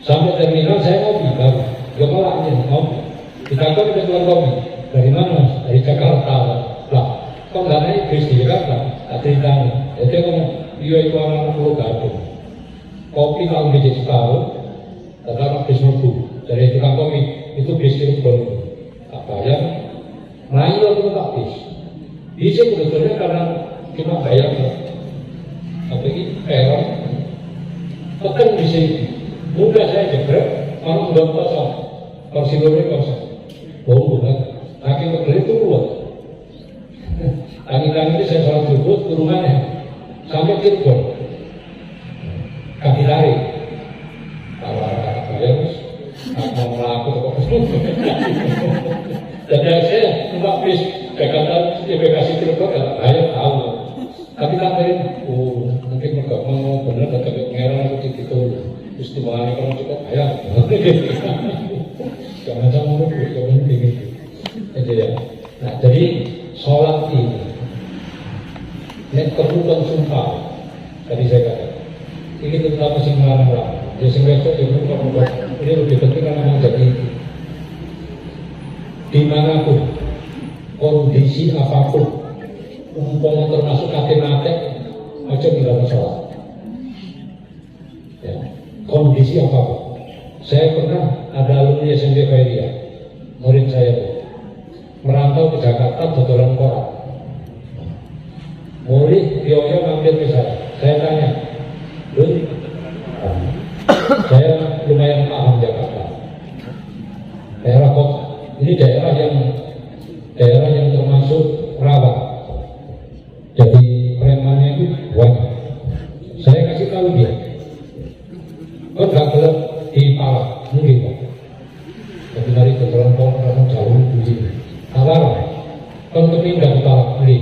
S3: sampai terminal saya ngopi baru gak malah ngopi ditangkap kita keluar kopi dari mana mas? Dari Jakarta lah kok nggak naik bis di Jakarta? Tak ceritanya jadi kan iya itu orang perlu gabung kopi tahun bis setahun tetap bis nunggu dari tukang kopi itu bis itu baru tak bayar naik itu tak bis sebetulnya karena cuma bayar tapi ini peron tekan di sini mudah saya jebrek orang udah kosong kursi kosong bau banget kaki kebeli itu kuat kaki-kaki ini saya sholat subuh ke rumahnya sampai Cirebon kaki tarik kalau ada bayar mau melakukan jadi saya tempat bis Jakarta IPKC Cirebon gak bayar tahu tapi tak tahu mungkin mereka mau benar dan kepengeran aku gitu terus dimana kalau cukup bayar jangan menurut jangan begitu itu ya. Nah jadi sholat ini kebutuhan sumpah tadi saya katakan ini terutama sing melarang ya sing besok itu ini lebih penting karena memang jadi dimanapun kondisi apapun umpama termasuk kate-mate aja tidak sholat ya. Kondisi apapun saya pernah ada alumni SMP Fairia murid saya merantau ke Jakarta dodolan koran murid bionya mampir ke saya tanya Lun saya lumayan paham Jakarta daerah kota ini daerah yang termasuk rawan jadi premannya itu banyak saya kasih tahu dia kok gak gelap di Palak mungkin Pak tapi dari keterangan orang jauh begini awal kan kepindah ke Palak beli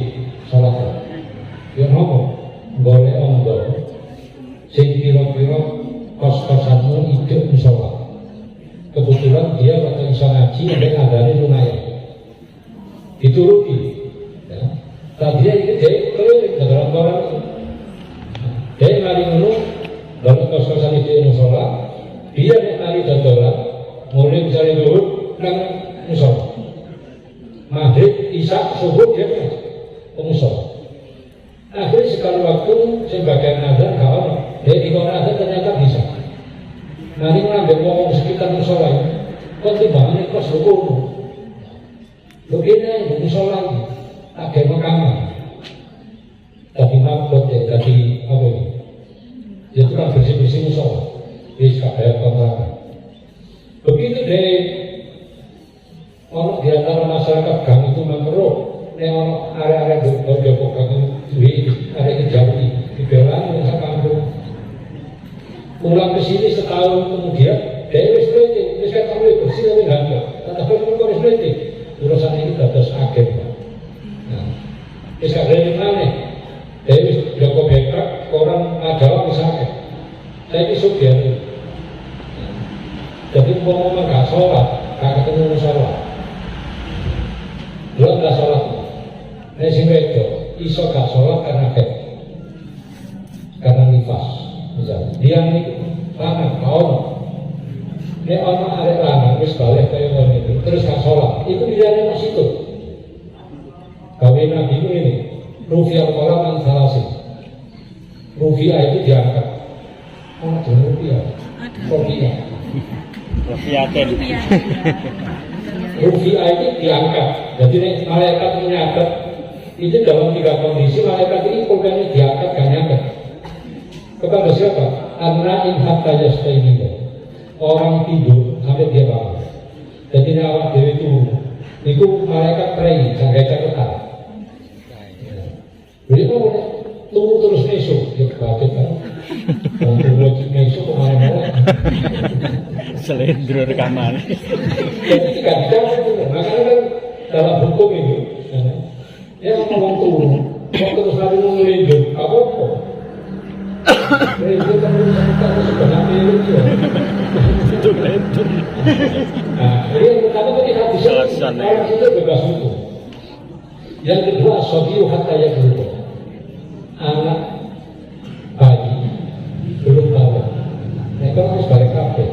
S3: sholat ya ngomong boleh onggol sing kira-kira kos-kosanmu hidup musola kebetulan dia waktu bisa ngaji ada ngadani lumayan dituruti ya. Tadi dia ini dia keliling keterangan orang dia ngari ngeluh dalam kos-kosan itu musola dia nekari dodolan mulai misalnya dulu nang musola maghrib isya subuh dia ke musola akhirnya sekali waktu sebagian azan kawan dia ikut azan ternyata bisa nanti ngambil ngomong sekitar musola ini kok timbangan kos hukum begini musola ini agak makanan tadi mabot ya tadi apa ini itu kan bersih-bersih musola bisa bayar kontrakan begitu deh orang di antara masyarakat gang itu mengeruh yang area-area Joko gang itu area jauh di belakang yang kampung pulang ke sini setahun kemudian dia wis tahu bersih tapi enggak tapi kok wis urusan ini terus agen nah wis dari mana dia wis Joko Bekak orang Jawa misalnya saya itu sugihan jadi mau gak sholat gak ketemu sholat belum gak sholat ini si wedo iso gak sholat karena nifas misalnya dia ini lanang mau ini orang ada lanang wis balik kayak orang itu terus gak sholat itu dia ada di situ kawin nabi ini Rufi al-Qalam al-Thalasi Rufi'ah itu diangkat jenis Rufi'ah Rufi'ah itu diangkat jadi malaikat menyangkat itu dalam 3 kondisi malaikat ini programnya diangkat gak nyangkat kepada siapa? An-na'im hatta yastaini orang tidur sampai dia bangun jadi awak dewi itu malaikat prei sampai catatan jadi apa boleh tunggu terus mesuk ya kebacut kan tunggu mesuk kemana-mana
S2: selendro rekaman
S3: jadi tidak dijawab itu makanya kan dalam hukum itu ya ngomong turun mau terus lari ngelindung apa Itu kan kita sebenarnya itu. Nah, jadi yang pertama tadi hadis orang itu bebas hukum. Yang kedua, sobiu hatta ya dulu. Anak bayi belum balik. Nah, itu harus balik kabeh.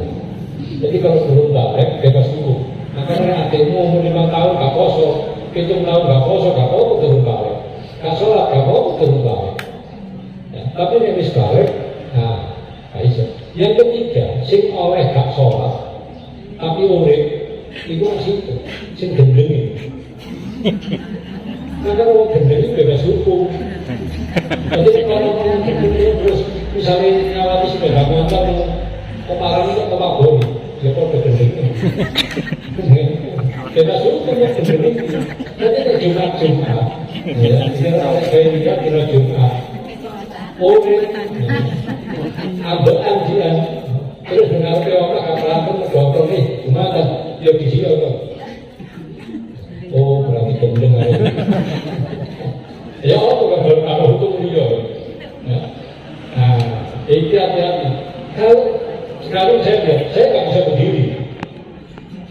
S3: Jadi kalau belum balik, bebas hukum. Makanya adikmu umur 5 tahun gak poso, 7 tahun gak poso, gak apa turun balik. Gak sholat, gak apa turun balik. Ya, tapi yang wis balik, nah, gak iso. Yang ketiga, sing oleh gak sholat, tapi urip, itu masih itu, sing gendengin. Karena kalau gendengin bebas hukum. Jadi kalau gendengin terus, misalnya ngawati sepeda motor, kemarin itu kepak bori, dia kok gendengin. Bebas hukum ya gendengin. Nanti ke Jumat-Jumat, ya, kira Jumat. Urip, ambekan dia, terus mengaruhi orang kakak dokter nih, gimana? Ya di sini orang. Oh, berarti gendeng aja. Ya, orang kalau hukum dia. Nah, itu hati-hati. Kalau sekarang saya bilang, saya nggak bisa berdiri.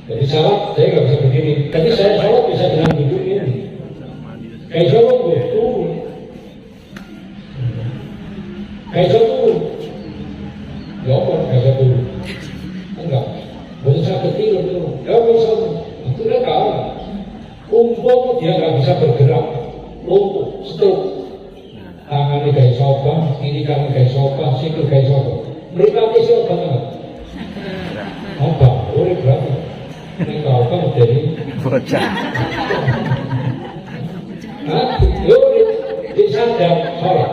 S3: Jadi salah, saya nggak bisa berdiri. Tapi saya sholat bisa dengan duduk ini. Kayak sholat gue turun. Kayak turun. Ya apa kayak turun? Enggak. Boleh saya ketidur dulu. Ya bisa. Itu dia kalah. Umpama dia nggak bisa bergerak, lumpuh, stroke. Tangannya kayak sopan, kiri kanan kayak sopan, sikil kayak sopan. Mereka ini siapa nggak? Apa? Boleh berapa? Ini kau kan jadi
S2: Bocah.
S3: Hah? Yuk, disadar sholat.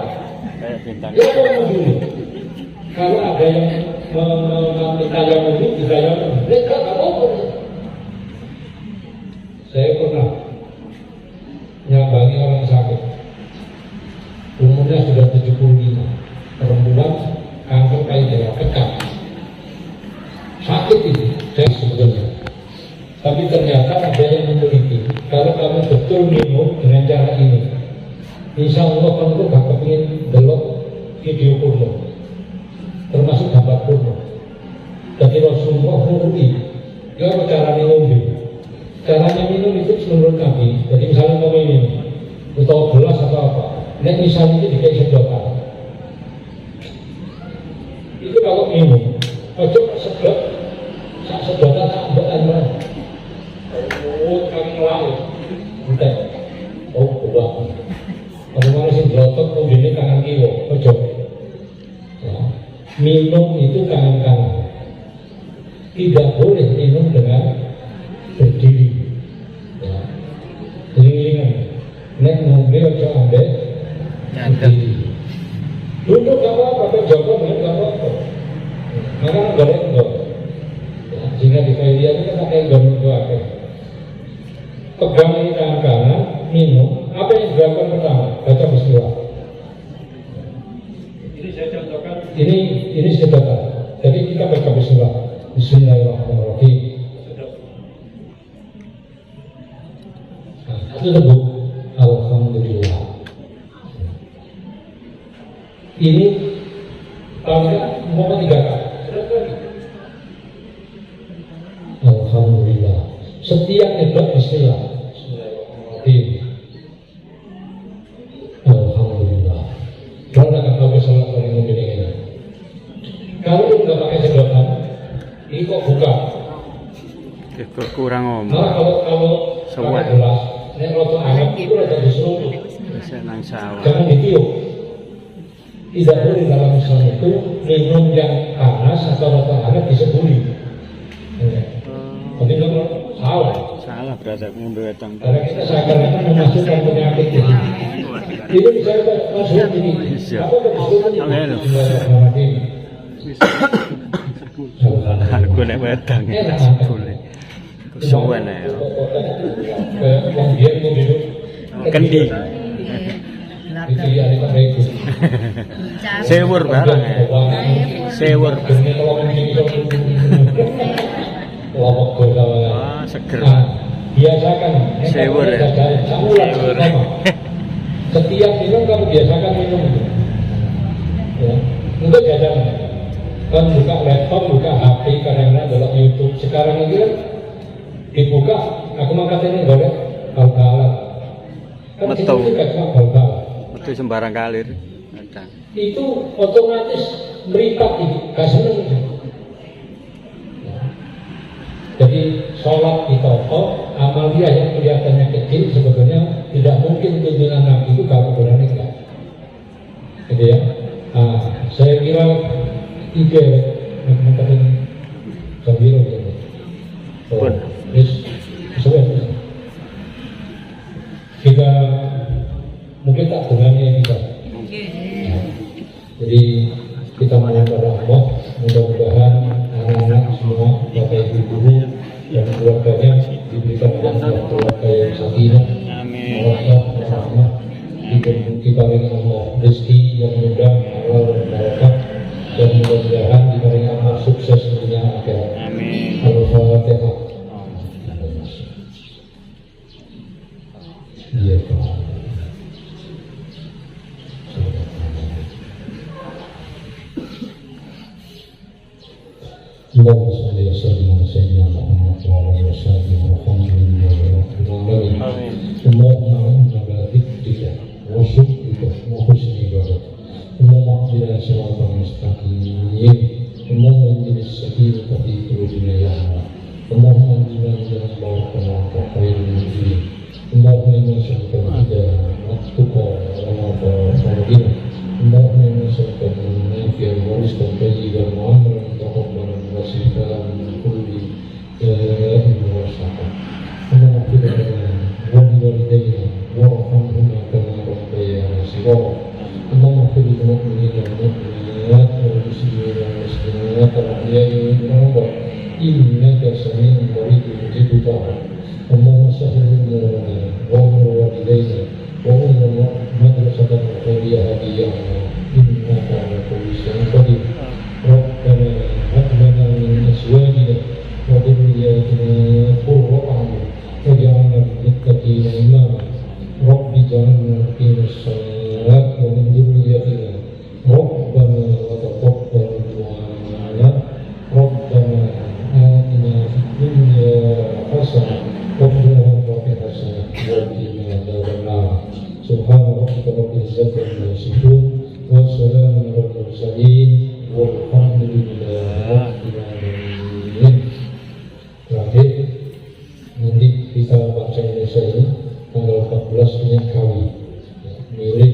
S2: Kayak bintang.
S3: Ya mau dulu. Kalau ada yang meminta yang dulu, kita yang dulu. Mereka nggak mau. Saya pernah nyambangi orang sakit. Umurnya sudah 75. Perempuan kanker payudara kekal. Sakit ini, saya sebetulnya. Tapi ternyata ada yang meneliti. Kalau kamu betul minum dengan cara ini, insya Allah kamu tuh gak kepingin belok video porno, termasuk gambar porno. Jadi Rasulullah mengerti, ya apa caranya ngombe? Caranya minum itu menurut Nabi. Jadi misalnya mau minum, atau gelas atau apa, dan misalnya itu dikasih sedotan. Itu kalau minum, ojo sedot, sak sedotan sak ambekan. Oh, kami ngelaut, entah. Oh, kuat. Kalau mana sih gelotok, kemudian tangan kiwo, ojo. Ya. Minum itu tangan kanan. Tidak boleh minum dengan berdiri. Ya. Lingan. Nek ngombe ojo ambil berdiri. Duduk gak apa-apa, jongkok bener gak apa-apa. Maka goreng enggak. Jika di Kairia itu kan pakai goreng apa? Pegang ini tangan kanan, minum. Apa yang dilakukan pertama? Baca bismillah. Ini saya contohkan. Ini sedotan. Jadi kita baca bismillah. Bismillahirrahmanirrahim. Nah, itu sebut alhamdulillah. Ini paling mau 3 kali. Alhamdulillah. Setiap nyebut bismillah. Bismillahirrahmanirrahim. Alhamdulillah. Kalau nggak tahu sholat paling mungkin ini. Kalau nggak pakai sedotan, ini kok buka.
S2: Kurang ngomong.
S3: Nah, kalau pakai gelas, ini rotok hangat itu ada diseruput.
S2: Senang sawah.
S3: Jangan ditiup. Tidak boleh dalam Islam itu minum yang panas atau rotok hangat disebuli. Tapi kalau salah.
S2: Salah berarti ngombe wetang.
S3: Karena kita seakan-akan memasukkan penyakit di sini. Itu bisa masuk ini. Apa yang
S2: Aku nek wedang boleh. Kusuwen ya.
S3: Wong dia itu dulu.
S2: Kendi.
S3: Itu ya di Pareku.
S2: Sewur barang ya. Sewur.
S3: Lawak gorgawa.
S2: Ah, seger.
S3: Biasakan.
S2: Sewur ya.
S3: Setiap minum kamu biasakan minum. Ya. Mungkin jajan kan buka laptop, buka HP, kadang-kadang dalam YouTube. Sekarang ini kan dibuka, aku mangkat ini boleh bal-balan. Kan itu
S2: Betul.
S3: juga cuma bal-balan.
S2: Itu sembarang kalir. Ada.
S3: Itu otomatis meripat itu, gak seneng. Jadi sholat di toko, amalia yang kelihatannya kecil sebetulnya tidak mungkin tuntunan Nabi itu kalau berani enggak. Gitu ya. Nah, saya kira tiga mengatakan Sabiro gitu. So, sesuai. Kita mungkin tak dengannya kita. Jadi kita mohon kepada Allah, mudah-mudahan anak-anak semua, bapak ibu guru dan keluarganya diberikan keluarga yang sakinah, mawadah, rahmah, diparingi Allah rezeki yang mudah, halal dan barakah, dan mudah-mudahan diparingi Allah sukses dunia akhirat. Al-Fatihah. Iya, Pak. اللهم صل وسلم على سيدنا محمد وعلى اله وصحبه والحمد لله رب العالمين. اللهم اعنا على ذكرك وشكرك وحسن عبادتك. اللهم اهدنا صراطا مستقيما. اللهم انزل السكينة في قلوبنا يا الله. اللهم انزلنا من البركة وانت خير المنزلين. اللهم انا نسألك الهدى والتقى والعفاف والغنى. اللهم انا نسألك النافع ورزقا طيبا وعملا متقبلا وشفاء من كل داء وشقاء. اللهم اغفر لنا ولوالدينا وارحمهما كما ربيانا صغارا. اللهم اغفر للمؤمنين والمؤمنات والمسلمين والمسلمات الاحياء والاموات انك سميع قريب مجيب الدعوات. اللهم سهل امورنا وامر والدينا وامر مدرسة الخيرية هدية انك على كل شيء قدير. ربنا هب لنا من ازواجنا وذرياتنا قرة اعين واجعلنا للمتقين اماما. رب اجعلنا مقيم الصلاة ومن ذريتنا ربنا وتقبل دعاءنا. ربنا آتنا في الدنيا حسنة وفي الآخرة حسنة وقنا عذاب النار. سبحان ربك رب العزة عما يصفون والسلام على المرسلين والحمد لله رب العالمين. Terakhir, nanti kita baca Indonesia ini tanggal 14 minyak kawi, milik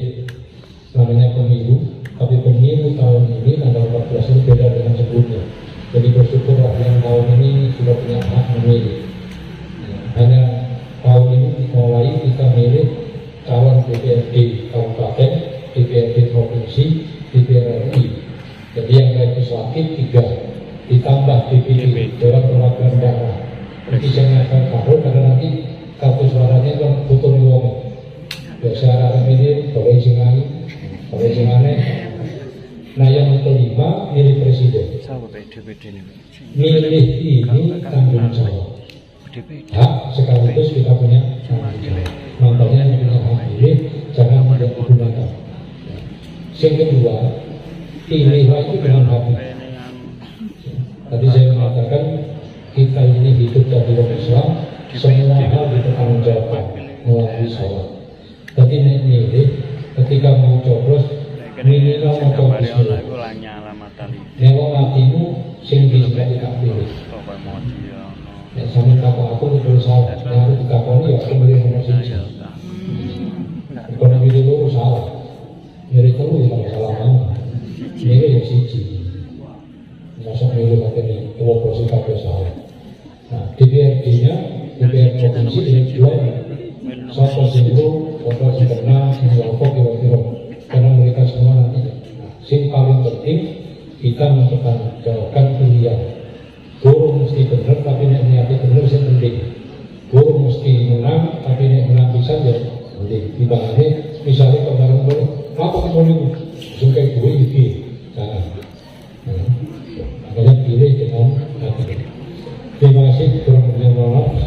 S3: namanya pemilu, tapi pemilu tahun ini tanggal 14 ini beda dengan sebelumnya. Jadi bersyukurlah yang tahun ini sudah punya hak memilih. Hanya tahun ini mulai kita milih calon DPRD kabupaten, DPRD provinsi, DPR RI. Jadi yang legislatif 3, ditambah DPD, Dewan Perwakilan Daerah. Jadi jangan tahu karena nanti kartu suaranya kan butuh wong. Biasa orang ini boleh singai, boleh singane. Nah yang kelima milih presiden. Milih ini tanggung jawab. Hak sekaligus kita punya tanggung jawab. Makanya yang punya hak pilih jangan tidak digunakan. Yang kedua, pilihlah itu dengan hati. Tadi saya mengatakan kita ini hidup dari orang Islam, semua hal dipertanggungjawabkan melalui sholat. Tadi milih ketika mau coblos, milihlah mau bismillah. Kalau matimu, sing bisa tidak pilih. Ya sampai kapal aku itu salah, yang harus dikapali ya aku milih nomor 1. Kalau milih lu salah, milih terus ya salah mana? Milih yang 1. Masa milih katanya kalau posisi kabel salah. Nah DPRD-nya, DPR provinsi ini dua, satu singgul, satu singgulna, singgulko kira-kira, karena mereka semua nanti. Yang paling penting kita mempertanggungjawabkan pilihan. Guru mesti benar, tapi nek niatnya benar sih penting. Guru mesti menang, tapi nek menang bisa ya penting. Dibandingnya misalnya kemarin apa mau itu, sungkai gue ini, jangan. Makanya pilih dengan hati. Terima kasih, kurang lebih mohon maaf.